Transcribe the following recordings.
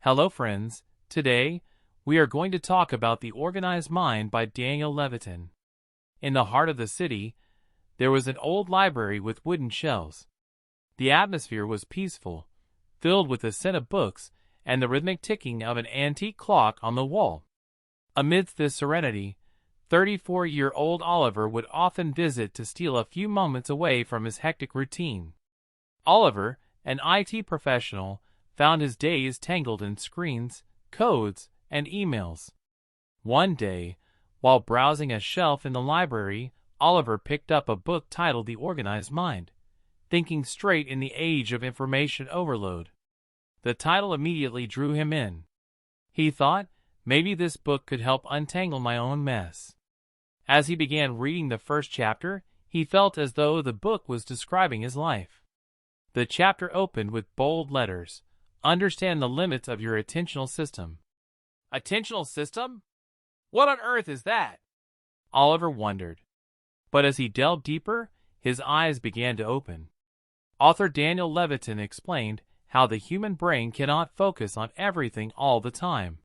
Hello friends, today, we are going to talk about The Organized Mind by j.levitin. In the heart of the city, there was an old library with wooden shelves. The atmosphere was peaceful, filled with the scent of books and the rhythmic ticking of an antique clock on the wall. Amidst this serenity, 34-year-old Oliver would often visit to steal a few moments away from his hectic routine. Oliver, an IT professional, found his days tangled in screens, codes, and emails. One day, while browsing a shelf in the library, Oliver picked up a book titled The Organized Mind, Thinking Straight in the Age of Information Overload. The title immediately drew him in. He thought, maybe this book could help untangle my own mess. As he began reading the first chapter, he felt as though the book was describing his life. The chapter opened with bold letters. Understand the limits of your attentional system. Attentional system? What on earth is that? Oliver wondered. But as he delved deeper, his eyes began to open. Author j.levitin explained how the human brain cannot focus on everything all the time.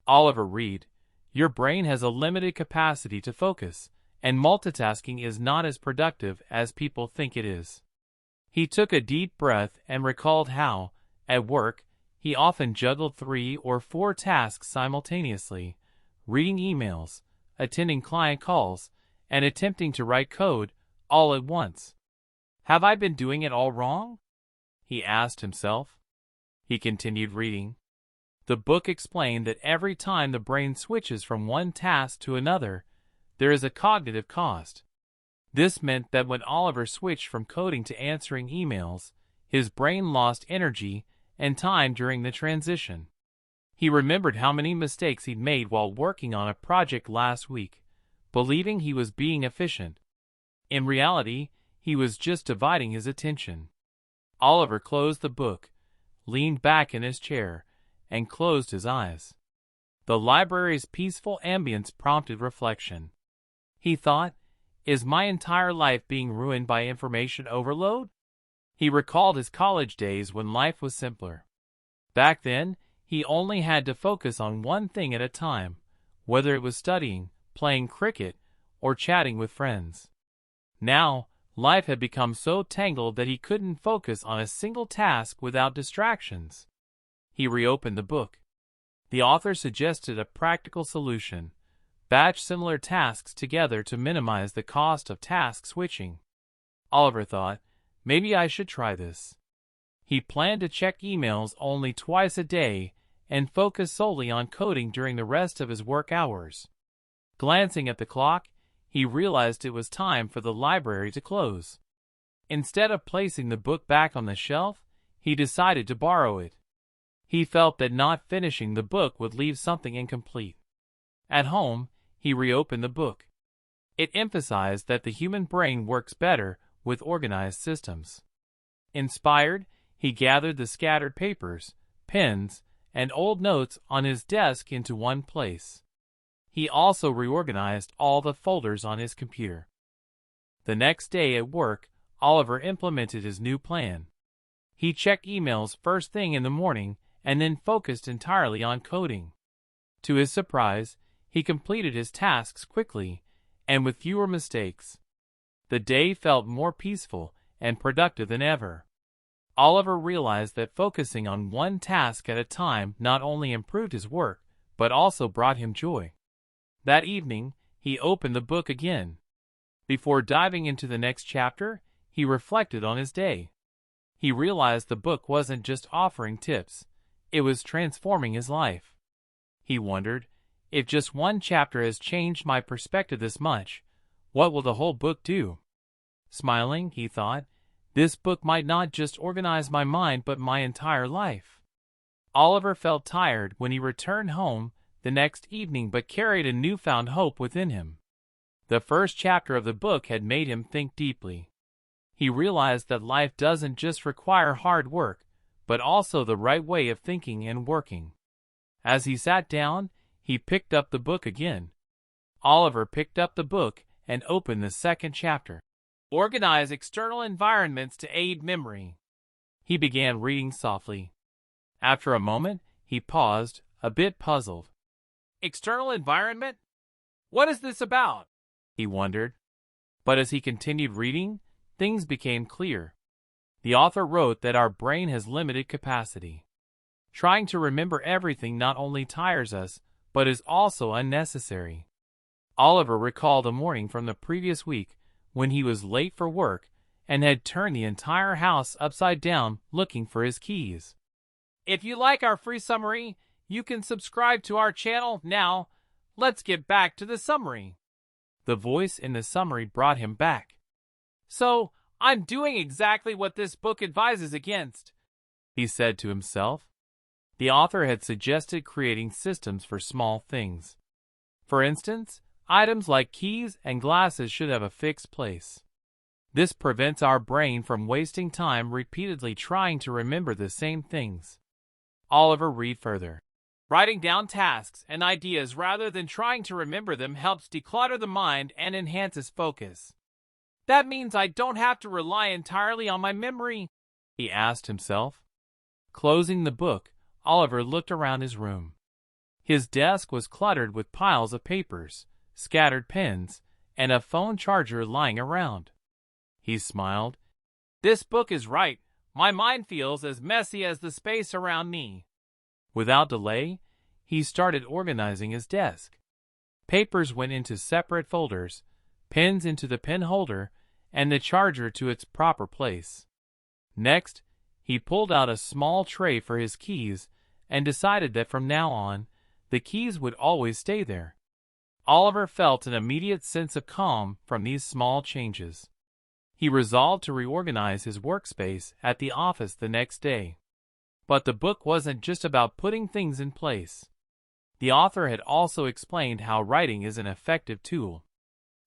Oliver read, your brain has a limited capacity to focus, and multitasking is not as productive as people think it is. He took a deep breath and recalled how, at work, he often juggled 3 or 4 tasks simultaneously, reading emails, attending client calls, and attempting to write code all at once. Have I been doing it all wrong? He asked himself. He continued reading. The book explained that every time the brain switches from one task to another, there is a cognitive cost. This meant that when Oliver switched from coding to answering emails, his brain lost energy and time during the transition. He remembered how many mistakes he'd made while working on a project last week, believing he was being efficient. In reality, he was just dividing his attention. Oliver closed the book, leaned back in his chair, and closed his eyes. The library's peaceful ambience prompted reflection. He thought, is my entire life being ruined by information overload? He recalled his college days when life was simpler. Back then, he only had to focus on one thing at a time, whether it was studying, playing cricket, or chatting with friends. Now, life had become so tangled that he couldn't focus on a single task without distractions. He reopened the book. The author suggested a practical solution: batch similar tasks together to minimize the cost of task switching. Oliver thought, maybe I should try this. He planned to check emails only twice a day and focus solely on coding during the rest of his work hours. Glancing at the clock, he realized it was time for the library to close. Instead of placing the book back on the shelf, he decided to borrow it. He felt that not finishing the book would leave something incomplete. At home, he reopened the book. It emphasized that the human brain works better with organized systems. Inspired, he gathered the scattered papers, pens, and old notes on his desk into one place. He also reorganized all the folders on his computer. The next day at work, Oliver implemented his new plan. He checked emails first thing in the morning and then focused entirely on coding. To his surprise, he completed his tasks quickly and with fewer mistakes. The day felt more peaceful and productive than ever. Oliver realized that focusing on one task at a time not only improved his work, but also brought him joy. That evening, he opened the book again. Before diving into the next chapter, he reflected on his day. He realized the book wasn't just offering tips, it was transforming his life. He wondered, if just one chapter has changed my perspective this much, what will the whole book do? Smiling, he thought, this book might not just organize my mind but my entire life. Oliver felt tired when he returned home the next evening but carried a newfound hope within him. The first chapter of the book had made him think deeply. He realized that life doesn't just require hard work, but also the right way of thinking and working. As he sat down, he picked up the book again. Oliver picked up the book and opened the second chapter. Organize external environments to aid memory. He began reading softly. After a moment, he paused, a bit puzzled. External environment? What is this about? He wondered. But as he continued reading, things became clear. The author wrote that our brain has limited capacity. Trying to remember everything not only tires us, but is also unnecessary. Oliver recalled a morning from the previous week when he was late for work and had turned the entire house upside down looking for his keys. If you like our free summary, you can subscribe to our channel now. Let's get back to the summary. The voice in the summary brought him back. So, I'm doing exactly what this book advises against, he said to himself. The author had suggested creating systems for small things. For instance, items like keys and glasses should have a fixed place. This prevents our brain from wasting time repeatedly trying to remember the same things. Oliver read further. Writing down tasks and ideas rather than trying to remember them helps declutter the mind and enhances focus. That means I don't have to rely entirely on my memory, he asked himself. Closing the book, Oliver looked around his room. His desk was cluttered with piles of papers, scattered pens, and a phone charger lying around. He smiled. This book is right. My mind feels as messy as the space around me. Without delay, he started organizing his desk. Papers went into separate folders, pens into the pen holder, and the charger to its proper place. Next, he pulled out a small tray for his keys and decided that from now on, the keys would always stay there. Oliver felt an immediate sense of calm from these small changes. He resolved to reorganize his workspace at the office the next day. But the book wasn't just about putting things in place. The author had also explained how writing is an effective tool.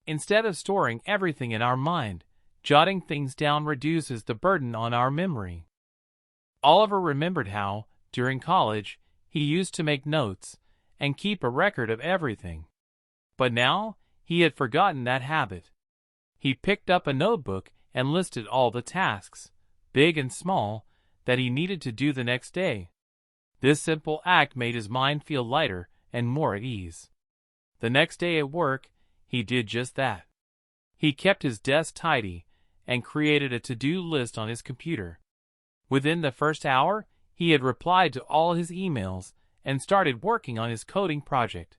Instead of storing everything in our mind, jotting things down reduces the burden on our memory. Oliver remembered how, during college, he used to make notes and keep a record of everything. But now, he had forgotten that habit. He picked up a notebook and listed all the tasks, big and small, that he needed to do the next day. This simple act made his mind feel lighter and more at ease. The next day at work, he did just that. He kept his desk tidy and created a to-do list on his computer. Within the first hour, he had replied to all his emails and started working on his coding project.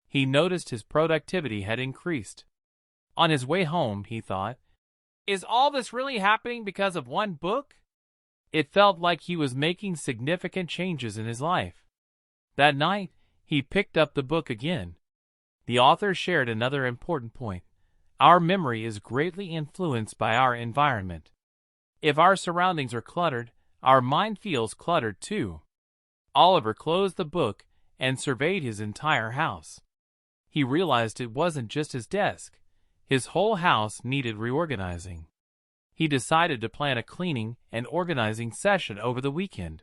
He noticed his productivity had increased. On his way home, he thought, is all this really happening because of one book? It felt like he was making significant changes in his life. That night, he picked up the book again. The author shared another important point. Our memory is greatly influenced by our environment. If our surroundings are cluttered, our mind feels cluttered too. Oliver closed the book and surveyed his entire house. He realized it wasn't just his desk. His whole house needed reorganizing. He decided to plan a cleaning and organizing session over the weekend.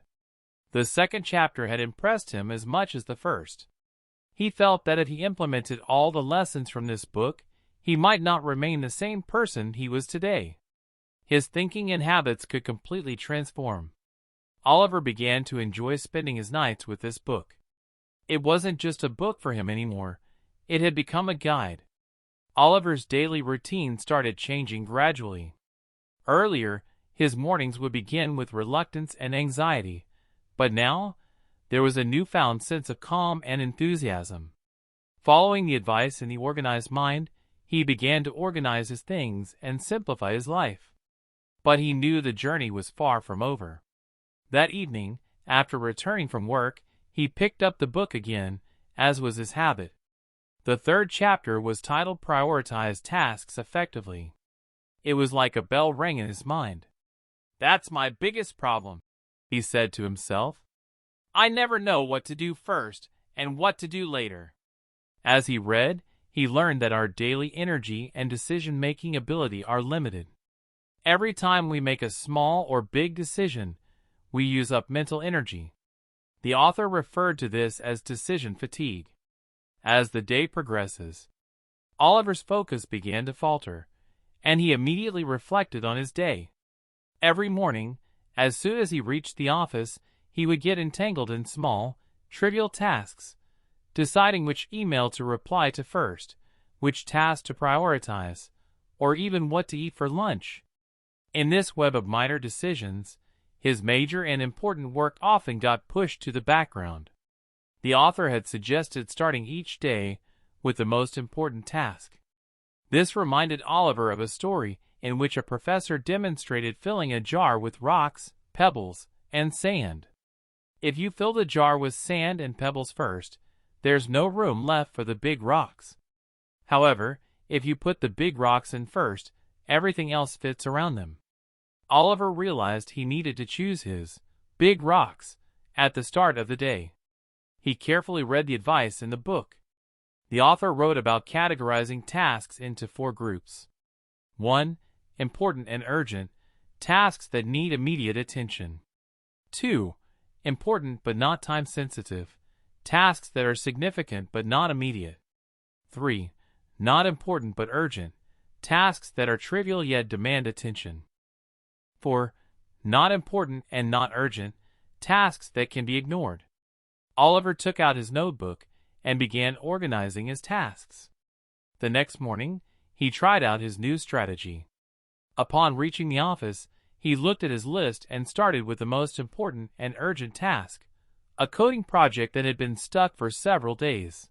The second chapter had impressed him as much as the first. He felt that if he implemented all the lessons from this book, he might not remain the same person he was today. His thinking and habits could completely transform. Oliver began to enjoy spending his nights with this book. It wasn't just a book for him anymore. It had become a guide. Oliver's daily routine started changing gradually. Earlier, his mornings would begin with reluctance and anxiety, but now, there was a newfound sense of calm and enthusiasm. Following the advice in The Organized Mind, he began to organize his things and simplify his life. But he knew the journey was far from over. That evening, after returning from work, he picked up the book again, as was his habit. The third chapter was titled Prioritize Tasks Effectively. It was like a bell rang in his mind. That's my biggest problem, he said to himself. I never know what to do first and what to do later. As he read, he learned that our daily energy and decision-making ability are limited. Every time we make a small or big decision, we use up mental energy. The author referred to this as decision fatigue. As the day progresses, Oliver's focus began to falter, and he immediately reflected on his day. Every morning, as soon as he reached the office, he would get entangled in small, trivial tasks, deciding which email to reply to first, which task to prioritize, or even what to eat for lunch. In this web of minor decisions, his major and important work often got pushed to the background. The author had suggested starting each day with the most important task. This reminded Oliver of a story in which a professor demonstrated filling a jar with rocks, pebbles, and sand. If you fill the jar with sand and pebbles first, there's no room left for the big rocks. However, if you put the big rocks in first, everything else fits around them. Oliver realized he needed to choose his big rocks at the start of the day. He carefully read the advice in the book. The author wrote about categorizing tasks into 4 groups. 1. Important and urgent, tasks that need immediate attention. 2. Important but not time-sensitive, tasks that are significant but not immediate. 3. Not important but urgent, tasks that are trivial yet demand attention. 4. Not important and not urgent, tasks that can be ignored. Oliver took out his notebook and began organizing his tasks. The next morning, he tried out his new strategy. Upon reaching the office, he looked at his list and started with the most important and urgent task, a coding project that had been stuck for several days.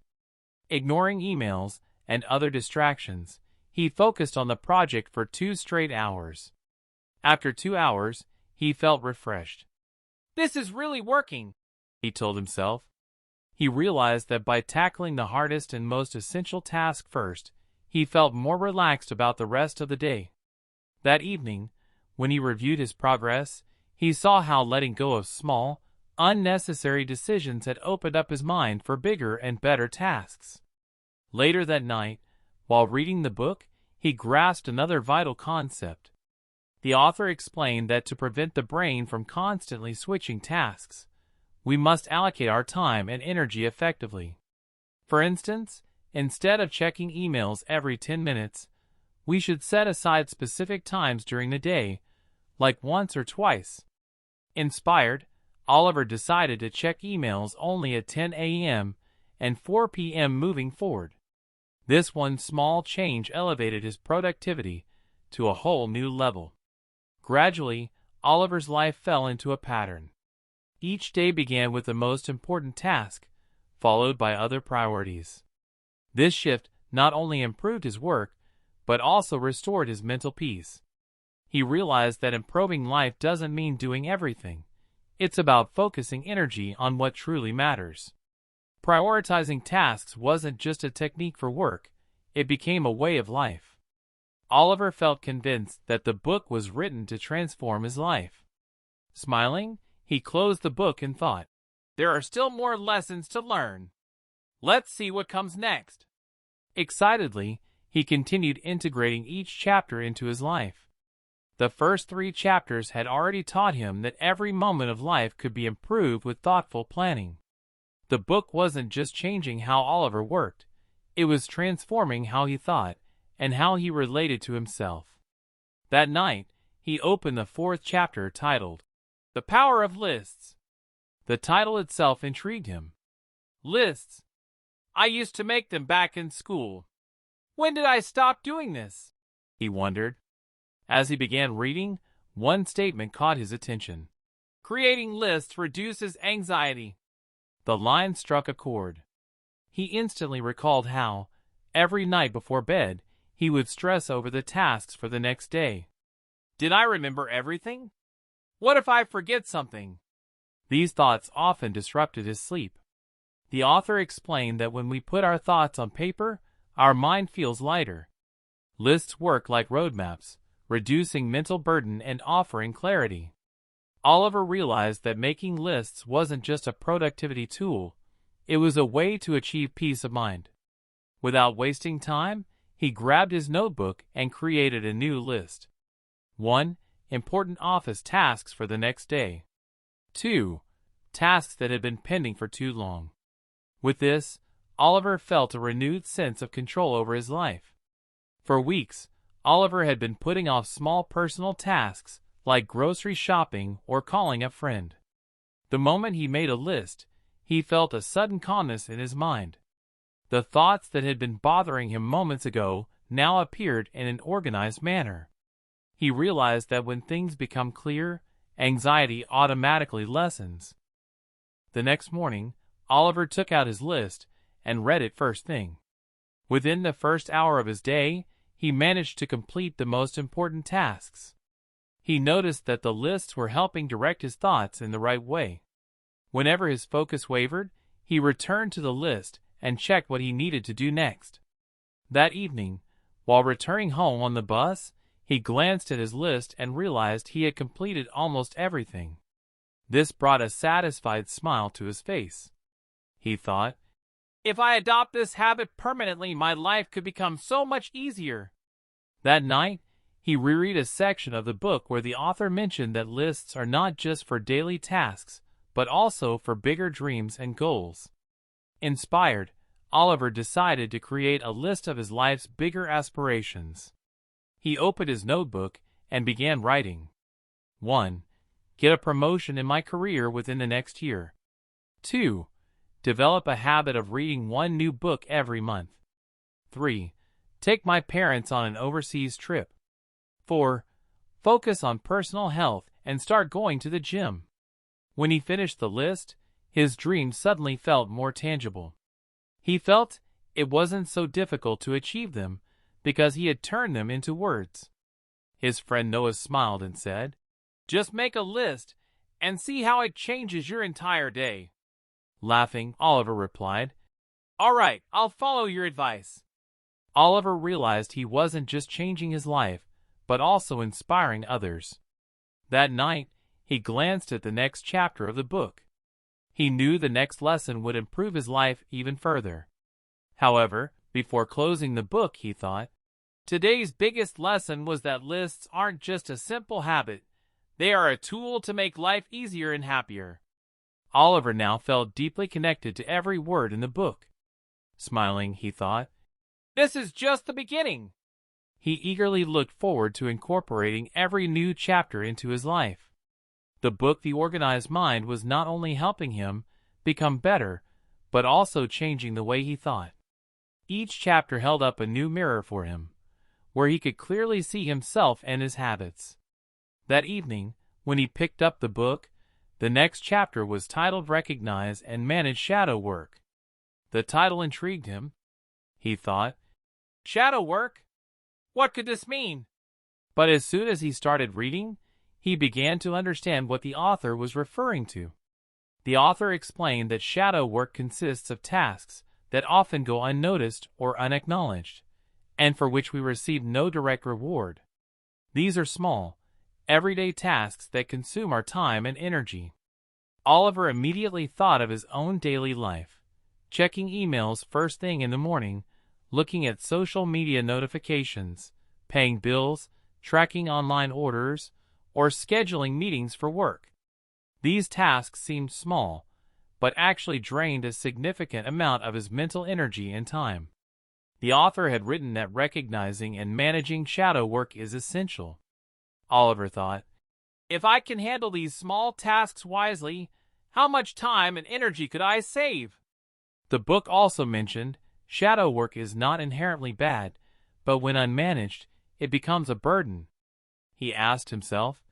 Ignoring emails and other distractions, he focused on the project for 2 straight hours. After 2 hours, he felt refreshed. "This is really working," he told himself. He realized that by tackling the hardest and most essential task first, he felt more relaxed about the rest of the day. That evening, when he reviewed his progress, he saw how letting go of small, unnecessary decisions had opened up his mind for bigger and better tasks. Later that night, while reading the book, he grasped another vital concept. The author explained that to prevent the brain from constantly switching tasks, we must allocate our time and energy effectively. For instance, instead of checking emails every 10 minutes, we should set aside specific times during the day, like once or twice. Inspired, Oliver decided to check emails only at 10 a.m. and 4 p.m. moving forward. This one small change elevated his productivity to a whole new level. Gradually, Oliver's life fell into a pattern. Each day began with the most important task, followed by other priorities. This shift not only improved his work, but also restored his mental peace. He realized that improving life doesn't mean doing everything. It's about focusing energy on what truly matters. Prioritizing tasks wasn't just a technique for work, it became a way of life. Oliver felt convinced that the book was written to transform his life. Smiling, he closed the book and thought, "There are still more lessons to learn. Let's see what comes next." Excitedly, he continued integrating each chapter into his life. The first 3 chapters had already taught him that every moment of life could be improved with thoughtful planning. The book wasn't just changing how Oliver worked, it was transforming how he thought and how he related to himself. That night, he opened the 4th chapter titled, "The Power of Lists." The title itself intrigued him. Lists. I used to make them back in school. When did I stop doing this? He wondered. As he began reading, one statement caught his attention. Creating lists reduces anxiety. The line struck a chord. He instantly recalled how, every night before bed, he would stress over the tasks for the next day. Did I remember everything? What if I forget something? These thoughts often disrupted his sleep. The author explained that when we put our thoughts on paper, our mind feels lighter. Lists work like roadmaps, reducing mental burden and offering clarity. Oliver realized that making lists wasn't just a productivity tool, it was a way to achieve peace of mind. Without wasting time, he grabbed his notebook and created a new list. 1. Important office tasks for the next day. 2. Tasks that had been pending for too long. With this, Oliver felt a renewed sense of control over his life. For weeks, Oliver had been putting off small personal tasks like grocery shopping or calling a friend. The moment he made a list, he felt a sudden calmness in his mind. The thoughts that had been bothering him moments ago now appeared in an organized manner. He realized that when things become clear, anxiety automatically lessens. The next morning, Oliver took out his list and read it first thing. Within the first hour of his day, he managed to complete the most important tasks. He noticed that the lists were helping direct his thoughts in the right way. Whenever his focus wavered, he returned to the list and checked what he needed to do next. That evening, while returning home on the bus, he glanced at his list and realized he had completed almost everything. This brought a satisfied smile to his face. He thought, "If I adopt this habit permanently, my life could become so much easier." That night, he reread a section of the book where the author mentioned that lists are not just for daily tasks, but also for bigger dreams and goals. Inspired, Oliver decided to create a list of his life's bigger aspirations. He opened his notebook and began writing. 1. Get a promotion in my career within the next year. 2. Develop a habit of reading one new book every month. 3. Take my parents on an overseas trip. 4. Focus on personal health and start going to the gym. When he finished the list, his dreams suddenly felt more tangible. He felt it wasn't so difficult to achieve them because he had turned them into words. His friend Noah smiled and said, "Just make a list and see how it changes your entire day." Laughing, Oliver replied, "All right, I'll follow your advice." Oliver realized he wasn't just changing his life, but also inspiring others. That night, he glanced at the next chapter of the book. He knew the next lesson would improve his life even further. However, before closing the book, he thought, "Today's biggest lesson was that lists aren't just a simple habit. They are a tool to make life easier and happier." Oliver now felt deeply connected to every word in the book. Smiling, he thought, "This is just the beginning." He eagerly looked forward to incorporating every new chapter into his life. The book The Organized Mind was not only helping him become better, but also changing the way he thought. Each chapter held up a new mirror for him, where he could clearly see himself and his habits. That evening, when he picked up the book, the next chapter was titled Recognize and Manage Shadow Work. The title intrigued him. He thought, "Shadow work? What could this mean?" But as soon as he started reading, he began to understand what the author was referring to. The author explained that shadow work consists of tasks that often go unnoticed or unacknowledged, and for which we receive no direct reward. These are small, everyday tasks that consume our time and energy. Oliver immediately thought of his own daily life, checking emails first thing in the morning, looking at social media notifications, paying bills, tracking online orders, or scheduling meetings for work. These tasks seemed small, but actually drained a significant amount of his mental energy and time. The author had written that recognizing and managing shadow work is essential. Oliver thought, "If I can handle these small tasks wisely, how much time and energy could I save?" The book also mentioned shadow work is not inherently bad, but when unmanaged, it becomes a burden. He asked himself,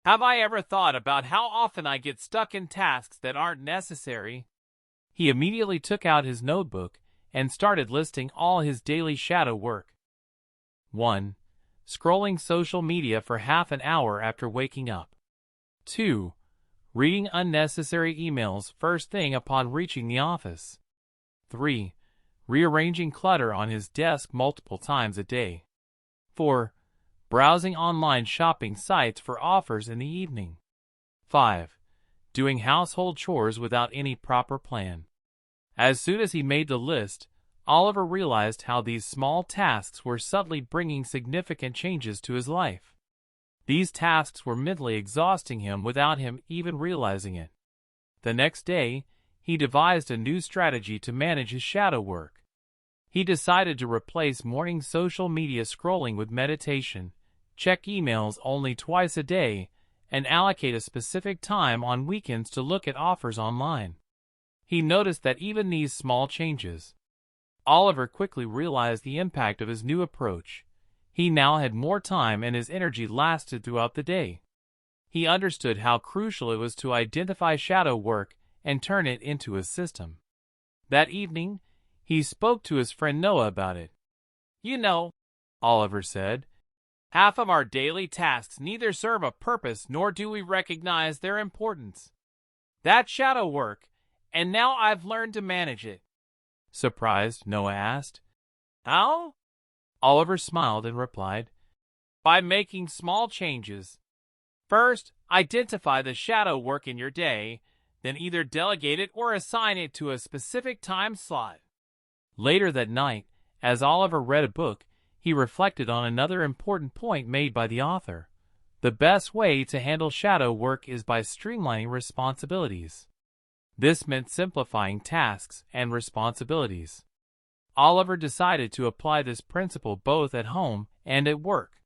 "Have I ever thought about how often I get stuck in tasks that aren't necessary?" He immediately took out his notebook and started listing all his daily shadow work. 1. Scrolling social media for half an hour after waking up. 2. Reading unnecessary emails first thing upon reaching the office. 3. Rearranging clutter on his desk multiple times a day. 4. Browsing online shopping sites for offers in the evening. 5. Doing household chores without any proper plan. As soon as he made the list, Oliver realized how these small tasks were subtly bringing significant changes to his life. These tasks were mentally exhausting him without him even realizing it. The next day, he devised a new strategy to manage his shadow work. He decided to replace morning social media scrolling with meditation, check emails only twice a day, and allocate a specific time on weekends to look at offers online. He noticed that even these small changes. Oliver quickly realized the impact of his new approach. He now had more time and his energy lasted throughout the day. He understood how crucial it was to identify shadow work and turn it into a system. That evening, he spoke to his friend Noah about it. "You know," Oliver said, "half of our daily tasks neither serve a purpose nor do we recognize their importance. That's shadow work, and now I've learned to manage it." Surprised, Noah asked, "How?" Oliver smiled and replied, "By making small changes. First, identify the shadow work in your day, then either delegate it or assign it to a specific time slot." Later that night, as Oliver read a book, he reflected on another important point made by the author. The best way to handle shadow work is by streamlining responsibilities. This meant simplifying tasks and responsibilities. Oliver decided to apply this principle both at home and at work.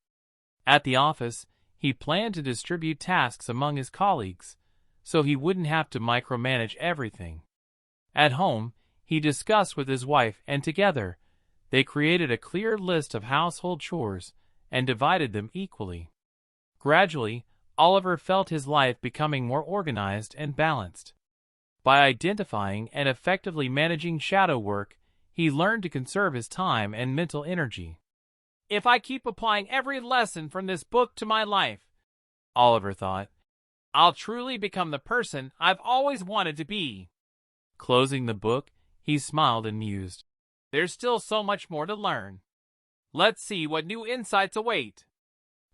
At the office, he planned to distribute tasks among his colleagues, so he wouldn't have to micromanage everything. At home, he discussed with his wife, and together, they created a clear list of household chores and divided them equally. Gradually, Oliver felt his life becoming more organized and balanced. By identifying and effectively managing shadow work, he learned to conserve his time and mental energy. "If I keep applying every lesson from this book to my life," Oliver thought, "I'll truly become the person I've always wanted to be." Closing the book, he smiled and mused, "There's still so much more to learn. Let's see what new insights await."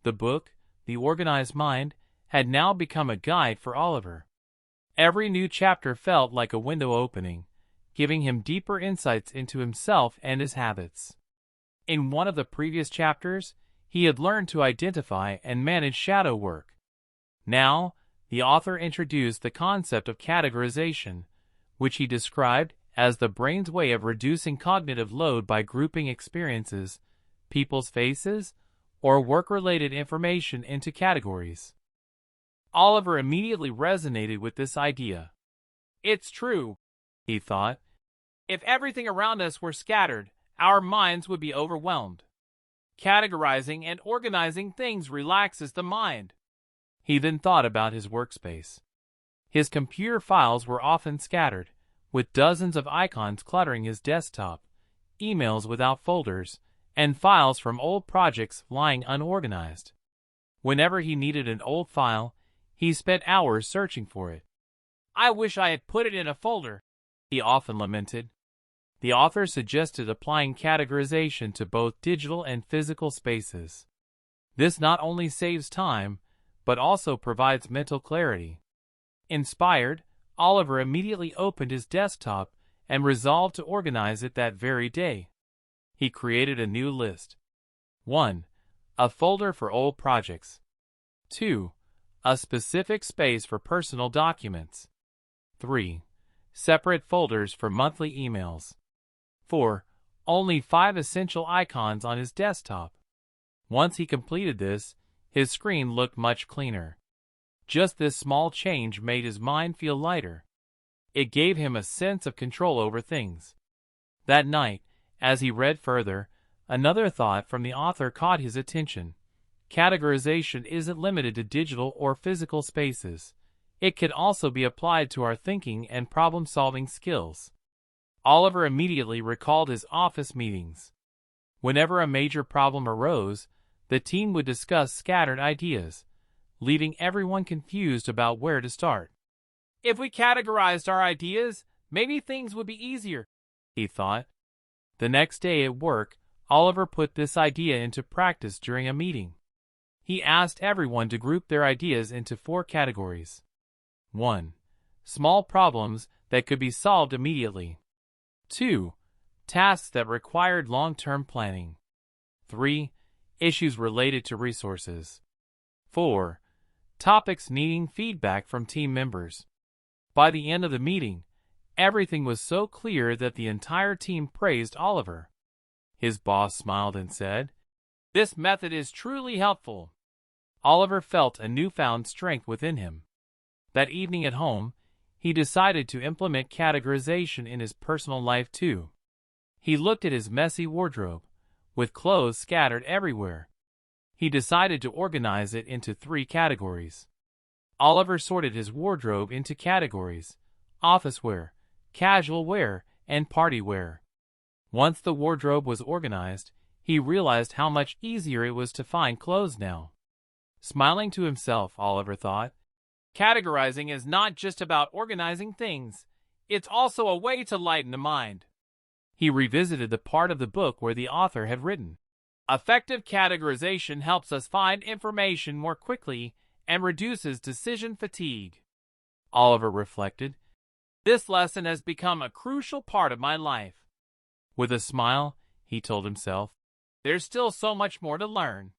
The book, The Organized Mind, had now become a guide for Oliver. Every new chapter felt like a window opening, giving him deeper insights into himself and his habits. In one of the previous chapters, he had learned to identify and manage shadow work. Now, the author introduced the concept of categorization, which he described as the brain's way of reducing cognitive load by grouping experiences, people's faces, or work-related information into categories. Oliver immediately resonated with this idea. "It's true," he thought. "If everything around us were scattered, our minds would be overwhelmed. Categorizing and organizing things relaxes the mind." He then thought about his workspace. His computer files were often scattered, with dozens of icons cluttering his desktop, emails without folders, and files from old projects lying unorganized. Whenever he needed an old file, he spent hours searching for it. "I wish I had put it in a folder," he often lamented. The author suggested applying categorization to both digital and physical spaces. This not only saves time, but also provides mental clarity. Inspired, Oliver immediately opened his desktop and resolved to organize it that very day. He created a new list. 1. A folder for old projects. 2. A specific space for personal documents. 3. Separate folders for monthly emails. 4. Only 5 essential icons on his desktop. Once he completed this, his screen looked much cleaner. Just this small change made his mind feel lighter. It gave him a sense of control over things. That night, as he read further, another thought from the author caught his attention. Categorization isn't limited to digital or physical spaces. It can also be applied to our thinking and problem-solving skills. Oliver immediately recalled his office meetings. Whenever a major problem arose, the team would discuss scattered ideas, leaving everyone confused about where to start. "If we categorized our ideas, maybe things would be easier," he thought. The next day at work, Oliver put this idea into practice during a meeting. He asked everyone to group their ideas into 4 categories. 1. Small problems that could be solved immediately. 2. Tasks that required long-term planning. 3. Issues related to resources. 4. Topics needing feedback from team members. By the end of the meeting, everything was so clear that the entire team praised Oliver. His boss smiled and said, "This method is truly helpful." Oliver felt a newfound strength within him. That evening at home, he decided to implement categorization in his personal life too. He looked at his messy wardrobe, with clothes scattered everywhere. He decided to organize it into 3 categories. Oliver sorted his wardrobe into categories: office wear, casual wear, and party wear. Once the wardrobe was organized, he realized how much easier it was to find clothes now. Smiling to himself, Oliver thought, "Categorizing is not just about organizing things, it's also a way to lighten the mind." He revisited the part of the book where the author had written, "Effective categorization helps us find information more quickly and reduces decision fatigue." Oliver reflected, "This lesson has become a crucial part of my life." With a smile, he told himself, "There's still so much more to learn.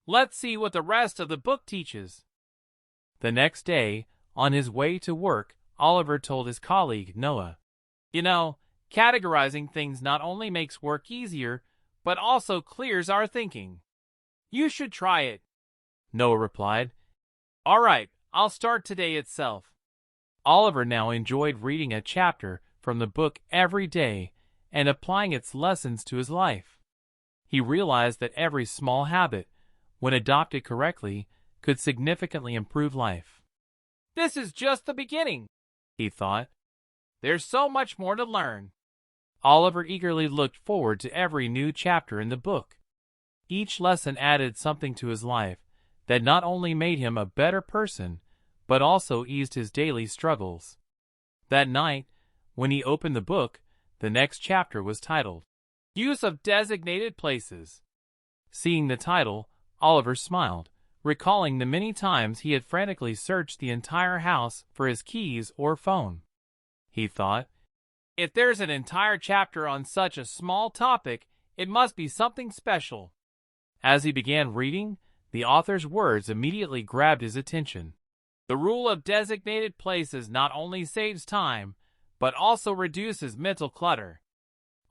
Let's see what the rest of the book teaches." The next day, on his way to work, Oliver told his colleague, Noah, "You know, categorizing things not only makes work easier, but also clears our thinking. You should try it." Noah replied, "All right, I'll start today itself." Oliver now enjoyed reading a chapter from the book every day and applying its lessons to his life. He realized that every small habit, when adopted correctly, could significantly improve life. "This is just the beginning," he thought. "There's so much more to learn." Oliver eagerly looked forward to every new chapter in the book. Each lesson added something to his life that not only made him a better person, but also eased his daily struggles. That night, when he opened the book, the next chapter was titled, "Use of Designated Places." Seeing the title, Oliver smiled, recalling the many times he had frantically searched the entire house for his keys or phone. He thought, "If there's an entire chapter on such a small topic, it must be something special." As he began reading, the author's words immediately grabbed his attention. "The rule of designated places not only saves time, but also reduces mental clutter."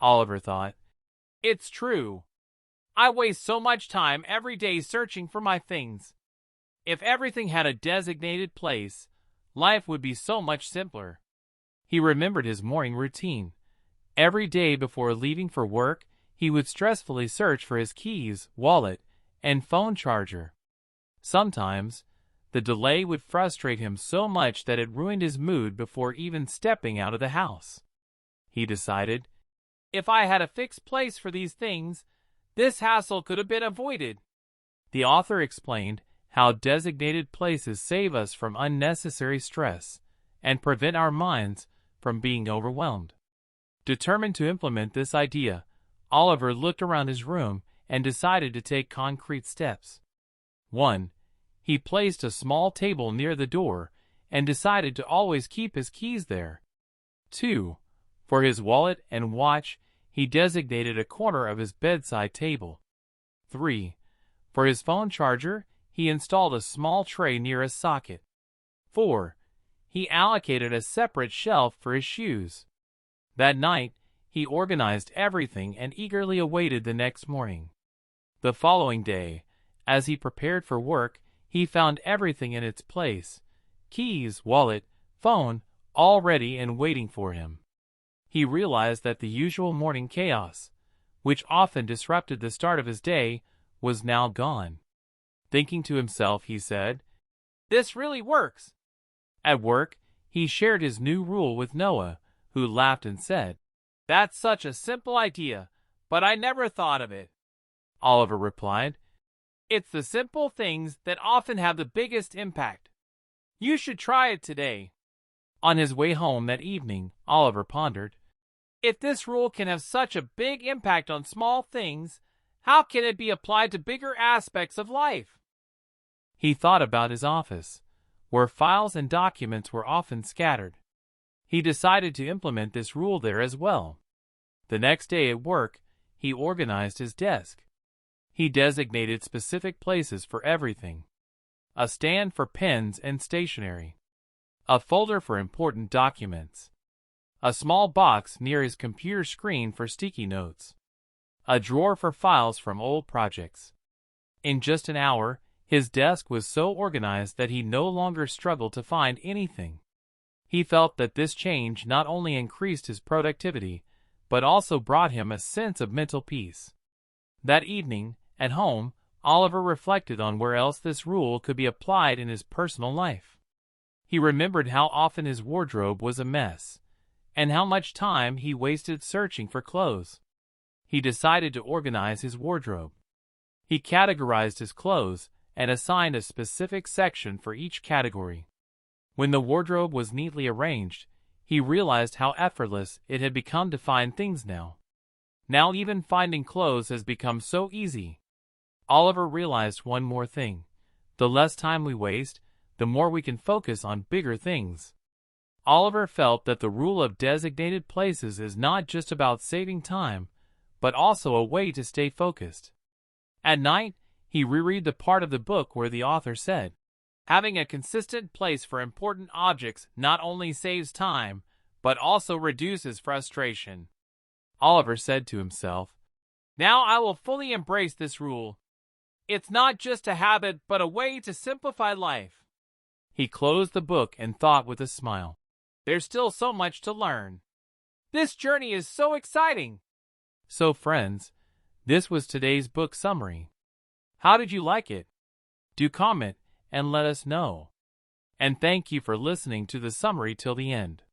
Oliver thought, "It's true. I waste so much time every day searching for my things. If everything had a designated place, life would be so much simpler." He remembered his morning routine. Every day before leaving for work, he would stressfully search for his keys, wallet, and phone charger. Sometimes, the delay would frustrate him so much that it ruined his mood before even stepping out of the house. He decided, "If I had a fixed place for these things, this hassle could have been avoided." The author explained how designated places save us from unnecessary stress and prevent our minds from being overwhelmed. Determined to implement this idea, Oliver looked around his room and decided to take concrete steps. 1. He placed a small table near the door and decided to always keep his keys there. 2. For his wallet and watch, he designated a corner of his bedside table. 3. For his phone charger, he installed a small tray near a socket. 4. He allocated a separate shelf for his shoes. That night, he organized everything and eagerly awaited the next morning. The following day, as he prepared for work, he found everything in its place: keys, wallet, phone, all ready and waiting for him. He realized that the usual morning chaos, which often disrupted the start of his day, was now gone. Thinking to himself, he said, "This really works." At work, he shared his new rule with Noah, who laughed and said, "That's such a simple idea, but I never thought of it." Oliver replied, "It's the simple things that often have the biggest impact. You should try it today." On his way home that evening, Oliver pondered, "If this rule can have such a big impact on small things, how can it be applied to bigger aspects of life?" He thought about his office, where files and documents were often scattered. He decided to implement this rule there as well. The next day at work, he organized his desk. He designated specific places for everything: a stand for pens and stationery, a folder for important documents, a small box near his computer screen for sticky notes, a drawer for files from old projects. In just an hour, His desk was so organized that he no longer struggled to find anything. He felt that this change not only increased his productivity, but also brought him a sense of mental peace. That evening, at home, Oliver reflected on where else this rule could be applied in his personal life. He remembered how often his wardrobe was a mess, and how much time he wasted searching for clothes. He decided to organize his wardrobe. He categorized his clothes and assigned a specific section for each category. When the wardrobe was neatly arranged, he realized how effortless it had become to find things now. Now even finding clothes has become so easy. Oliver realized one more thing. The less time we waste, the more we can focus on bigger things. Oliver felt that the rule of designated places is not just about saving time, but also a way to stay focused. At night, he reread the part of the book where the author said, "Having a consistent place for important objects not only saves time, but also reduces frustration." Oliver said to himself, "Now I will fully embrace this rule. It's not just a habit, but a way to simplify life." He closed the book and thought with a smile, "There's still so much to learn. This journey is so exciting." So friends, this was today's book summary. How did you like it? Do comment and let us know. And thank you for listening to the summary till the end.